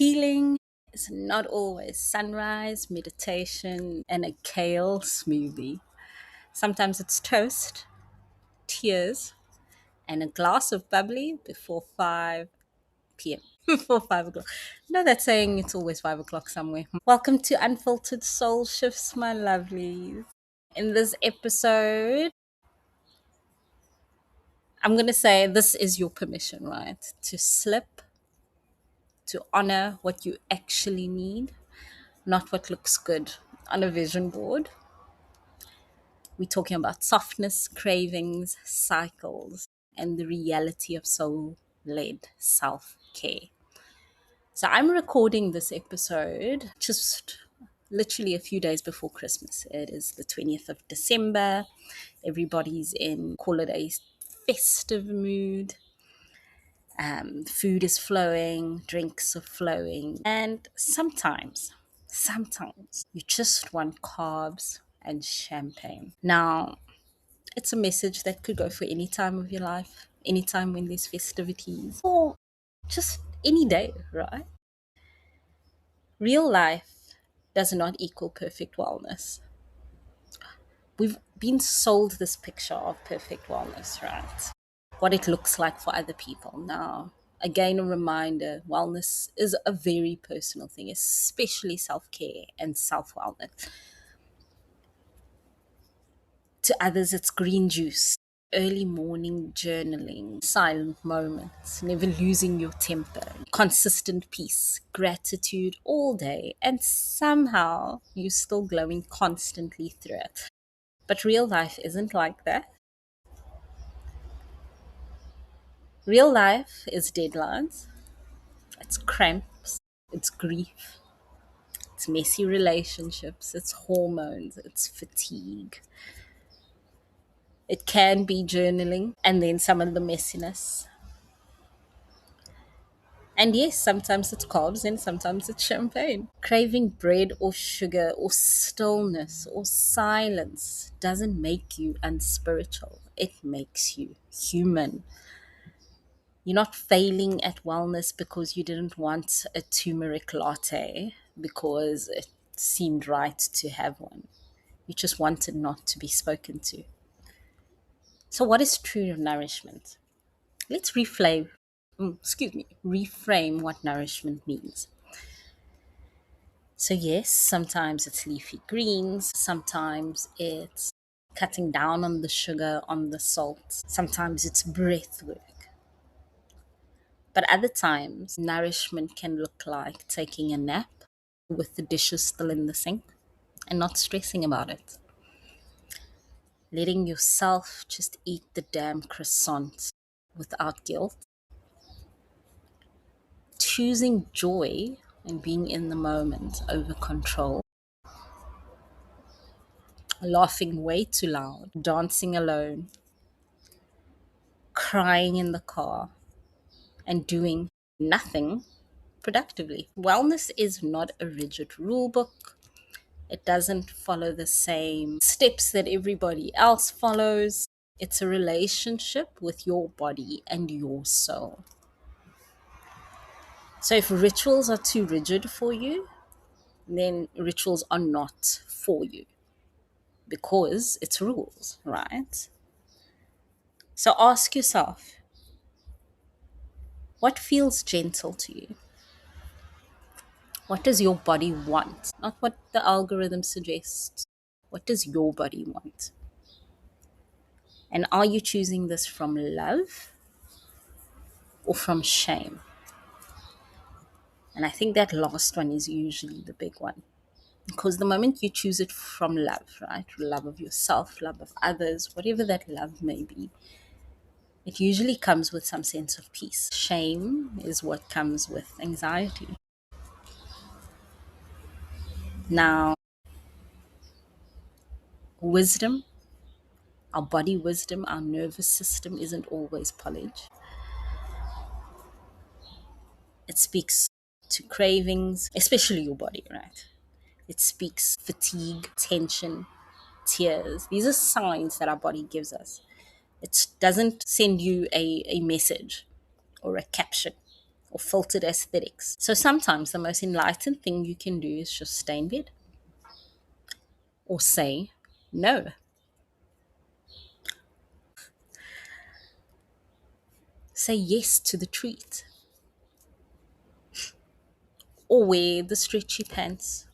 healing is not always sunrise, meditation, and a kale smoothie. Sometimes it's toast, tears, and a glass of bubbly before 5 p.m. Before 5 o'clock. No, that's saying it's always 5 o'clock somewhere. Welcome to Unfiltered Soul-Shifts, my lovelies. In this episode, I'm going to say this is your permission, right? To slip, to honor what you actually need, not what looks good on a vision board. We're talking about softness, cravings, cycles, and the reality of soul led self care. So I'm recording this episode just literally a few days before Christmas. It is the 20th of December. Everybody's in, call it a festive mood. Food is flowing, drinks are flowing, and sometimes you just want carbs and champagne. Now, it's a message that could go for any time of your life, any time when there's festivities, or just any day, right? Real life does not equal perfect wellness. We've been sold this picture of perfect wellness, right? What it looks like for other people. Now, again, a reminder, wellness is a very personal thing, especially self-care and self-wellness. To others, it's green juice, early morning journaling, silent moments, never losing your temper, consistent peace, gratitude all day, and somehow you're still glowing constantly through it. But real life isn't like that. Real life is deadlines, it's cramps, it's grief, it's messy relationships, it's hormones, it's fatigue. It can be journaling and then some of the messiness. And yes, sometimes it's carbs and sometimes it's champagne. Craving bread or sugar or stillness or silence doesn't make you unspiritual. It makes you human. You're not failing at wellness because you didn't want a turmeric latte because it seemed right to have one. You just wanted not to be spoken to. So, what is true nourishment? Let's reframe what nourishment means. So, yes, sometimes it's leafy greens, sometimes it's cutting down on the sugar, on the salt, sometimes it's breath work. But other times, nourishment can look like taking a nap with the dishes still in the sink and not stressing about it. Letting yourself just eat the damn croissant without guilt. Choosing joy and being in the moment over control. Laughing way too loud, dancing alone, crying in the car, and doing nothing productively. Wellness is not a rigid rule book. It doesn't follow the same steps that everybody else follows. It's a relationship with your body and your soul. So if rituals are too rigid for you, then rituals are not for you because it's rules, right? So ask yourself, what feels gentle to you? What does your body want? Not what the algorithm suggests. What does your body want? And are you choosing this from love or from shame? And I think that last one is usually the big one. Because the moment you choose it from love, right? Love of yourself, love of others, whatever that love may be, it usually comes with some sense of peace. Shame is what comes with anxiety. Now, wisdom, our body wisdom, our nervous system isn't always polished. It speaks to cravings, especially your body, right? It speaks fatigue, tension, tears. These are signs that our body gives us. It doesn't send you a message or a caption or filtered aesthetics. So sometimes the most enlightened thing you can do is just stay in bed or say no. Say yes to the treat, or wear the stretchy pants,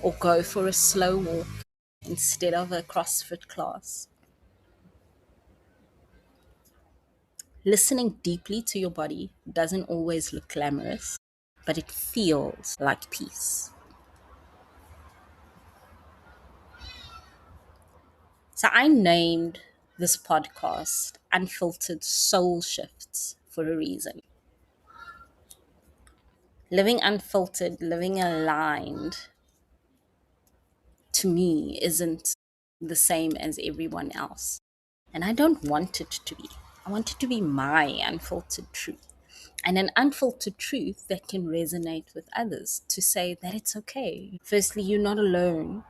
or go for a slow walk instead of a CrossFit class. Listening deeply to your body doesn't always look glamorous, but it feels like peace. So I named this podcast Unfiltered Soul-Shifts for a reason. Living unfiltered, living aligned, to me, isn't the same as everyone else. And I don't want it to be. I want it to be my unfiltered truth. And an unfiltered truth that can resonate with others, to say that it's okay. Firstly, you're not alone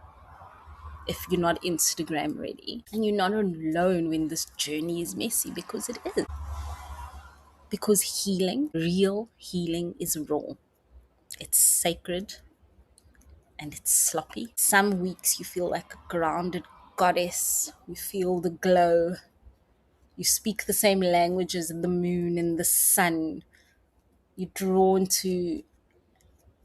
if you're not Instagram ready. And you're not alone when this journey is messy, because it is. Because healing, real healing, is raw, it's sacred, and it's sloppy. Some weeks you feel like a grounded goddess, you feel the glow, you speak the same language as the moon and the sun, you're drawn to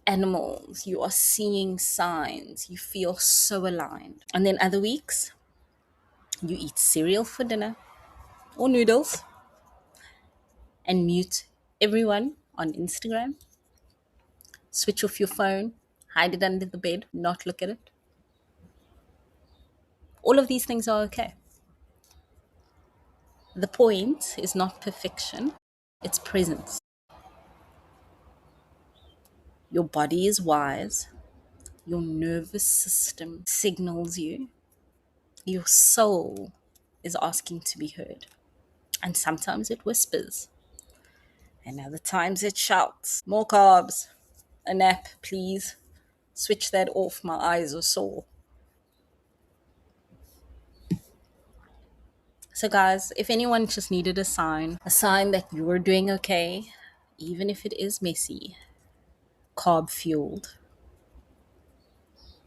animals, you are seeing signs, you feel so aligned. And then other weeks, you eat cereal for dinner or noodles and mute everyone on Instagram, switch off your phone, hide it under the bed, not look at it. All of these things are okay. The point is not perfection, it's presence. Your body is wise, your nervous system signals you, your soul is asking to be heard. And sometimes it whispers, and other times it shouts, "More carbs, a nap, please. Switch that off, my eyes are sore." So, guys, if anyone just needed a sign that you're doing okay, even if it is messy, carb fueled,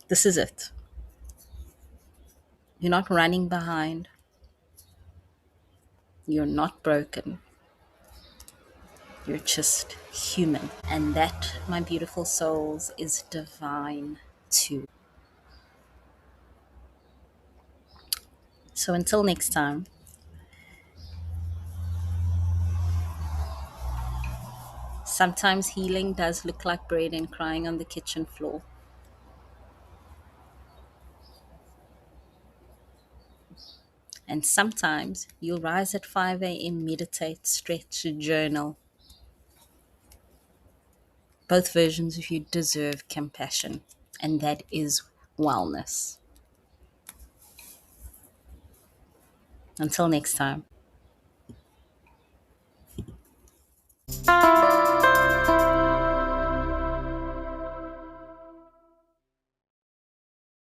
this is it. You're not running behind, you're not broken, you're just human. And that, my beautiful souls, is divine too. So, until next time, sometimes healing does look like bread and crying on the kitchen floor. And sometimes you'll rise at 5 a.m., meditate, stretch, journal. Both versions of you deserve compassion, and that is wellness. Until next time.